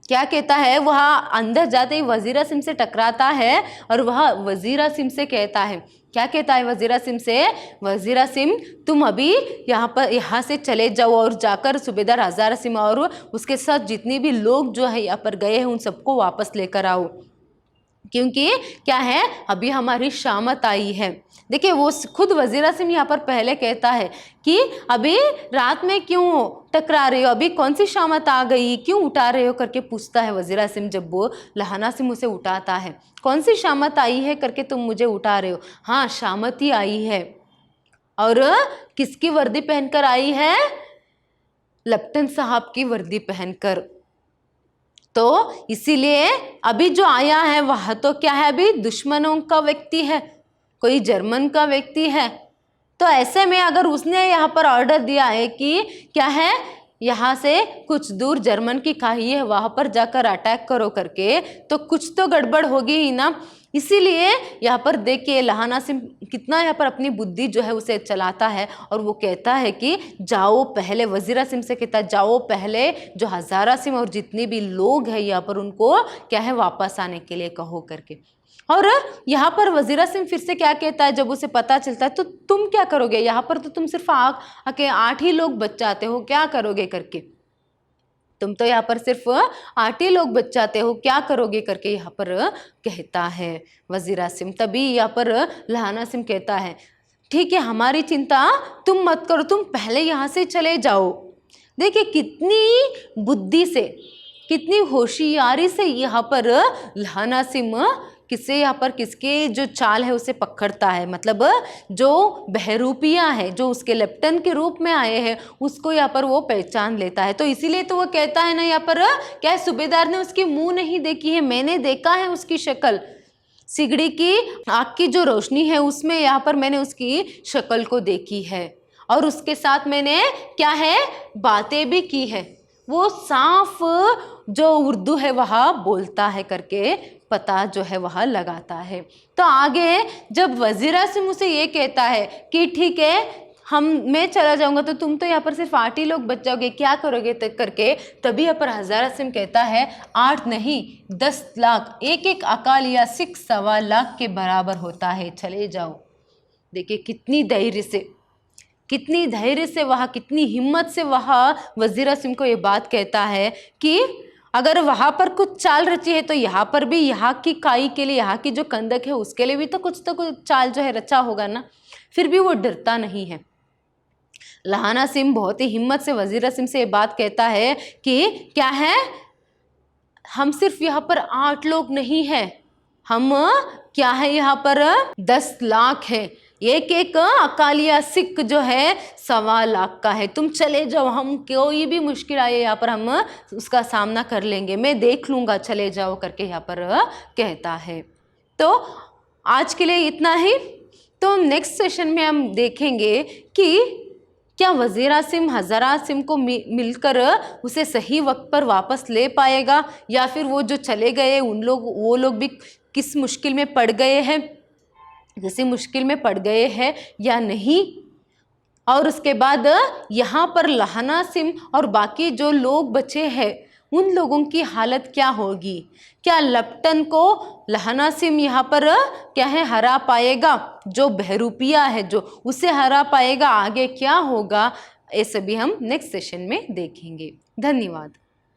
क्या कहता है, वह अंदर जाते ही वजीरा सिम से टकराता है और वह वजीरा सिम से कहता है, क्या कहता है वजीरा सिम से? वजीरा सिम तुम अभी यहाँ से चले जाओ और जाकर सूबेदार हजारा सिम और उसके साथ जितने भी लोग जो है यहाँ पर गए हैं उन सबको वापस लेकर आओ, क्योंकि क्या है, अभी हमारी शामत आई है। देखिए वो खुद वजीर आसिम यहाँ पर पहले कहता है कि अभी रात में क्यों टकरा रहे हो, अभी कौन सी शामत आ गई, क्यों उठा रहे हो करके पूछता है वजीर आसिम। जब वो लहाना सिम उसे उठाता है, कौन सी शामत आई है करके तुम मुझे उठा रहे हो? हाँ शामत ही आई है। और किसकी वर्दी पहनकर आई है? लेफ्टिनेंट साहब की वर्दी पहनकर। तो इसीलिए अभी जो आया है वह तो क्या है, अभी दुश्मनों का व्यक्ति है, कोई जर्मन का व्यक्ति है। तो ऐसे में अगर उसने यहाँ पर ऑर्डर दिया है कि क्या है, यहाँ से कुछ दूर जर्मन की खाई है वहाँ पर जाकर अटैक करो करके, तो कुछ तो गड़बड़ होगी ही ना। इसीलिए यहाँ पर देखिए लहाना सिम कितना यहाँ पर अपनी बुद्धि जो है उसे चलाता है और वो कहता है कि जाओ पहले, वजीरा सिम से कहता है जाओ पहले जो हजारा सिम और जितने भी लोग हैं यहाँ पर उनको क्या है वापस आने के लिए कहो करके। और यहाँ पर वजीरा सिम फिर से क्या कहता है जब उसे पता चलता है, तो तुम क्या करोगे, यहाँ पर तो तुम सिर्फ 8 ही लोग बच जाते हो, क्या करोगे करके, तुम तो यहाँ पर सिर्फ 8 ही लोग बच जाते हो, क्या करोगे करके यहाँ पर कहता है वजीर आसिम। तभी यहाँ पर लहाना सिम कहता है ठीक है हमारी चिंता तुम मत करो, तुम पहले यहाँ से चले जाओ। देखिए कितनी बुद्धि से, कितनी होशियारी से यहाँ पर लहाना सिम किससे यहाँ पर किसके जो चाल है उसे पकड़ता है, मतलब जो बहरूपिया है जो उसके लेफ्टिनेंट के रूप में आए हैं उसको यहाँ पर वो पहचान लेता है। तो इसीलिए तो वो कहता है ना यहाँ पर क्या है, सूबेदार ने उसकी मुंह नहीं देखी है, मैंने देखा है उसकी शक्ल, सिगड़ी की आग की जो रोशनी है उसमें यहाँ पर मैंने उसकी शक्ल को देखी है और उसके साथ मैंने क्या है बातें भी की है, वो साफ जो उर्दू है वह बोलता है करके पता जो है वह लगाता है। तो आगे जब वजीर आसिम उसे ये कहता है कि ठीक है मैं चला जाऊंगा तो तुम तो यहाँ पर सिर्फ 8 ही लोग बच जाओगे, क्या करोगे तक करके, तभी यहाँ पर हजारा सिम कहता है 8 नहीं 10 लाख, एक अकाल या सिख 1.25 लाख के बराबर होता है, चले जाओ। देखिए कितनी धैर्य से वह, कितनी हिम्मत से वह वजीर आसिम को ये बात कहता है कि अगर वहाँ पर कुछ चाल रची है तो यहाँ पर भी, यहाँ की खाई के लिए, यहाँ की जो कंदक है उसके लिए भी तो कुछ चाल जो है रचा होगा ना। फिर भी वो डरता नहीं है। लहाना सिम बहुत ही हिम्मत से वजीर आसिम से ये बात कहता है कि क्या है, हम सिर्फ यहाँ पर 8 लोग नहीं हैं, हम क्या है यहाँ पर 10 लाख है, एक अकालिया सिख जो है 1.25 लाख का है, तुम चले जाओ, हम कोई भी मुश्किल आए यहाँ पर हम उसका सामना कर लेंगे, मैं देख लूँगा, चले जाओ करके यहाँ पर कहता है। तो आज के लिए इतना ही। तो नेक्स्ट सेशन में हम देखेंगे कि क्या वजीर आसिम हजारा आसिम को मिलकर उसे सही वक्त पर वापस ले पाएगा या फिर वो जो चले गए वो लोग भी किस मुश्किल में पड़ गए हैं, किसी मुश्किल में पड़ गए हैं या नहीं। और उसके बाद यहाँ पर लहाना सिम और बाकी जो लोग बचे हैं उन लोगों की हालत क्या होगी, क्या लेफ्टन को लहाना सिम यहाँ पर क्या है हरा पाएगा, जो बहरूपिया है जो उसे हरा पाएगा, आगे क्या होगा, ये सभी हम नेक्स्ट सेशन में देखेंगे। धन्यवाद।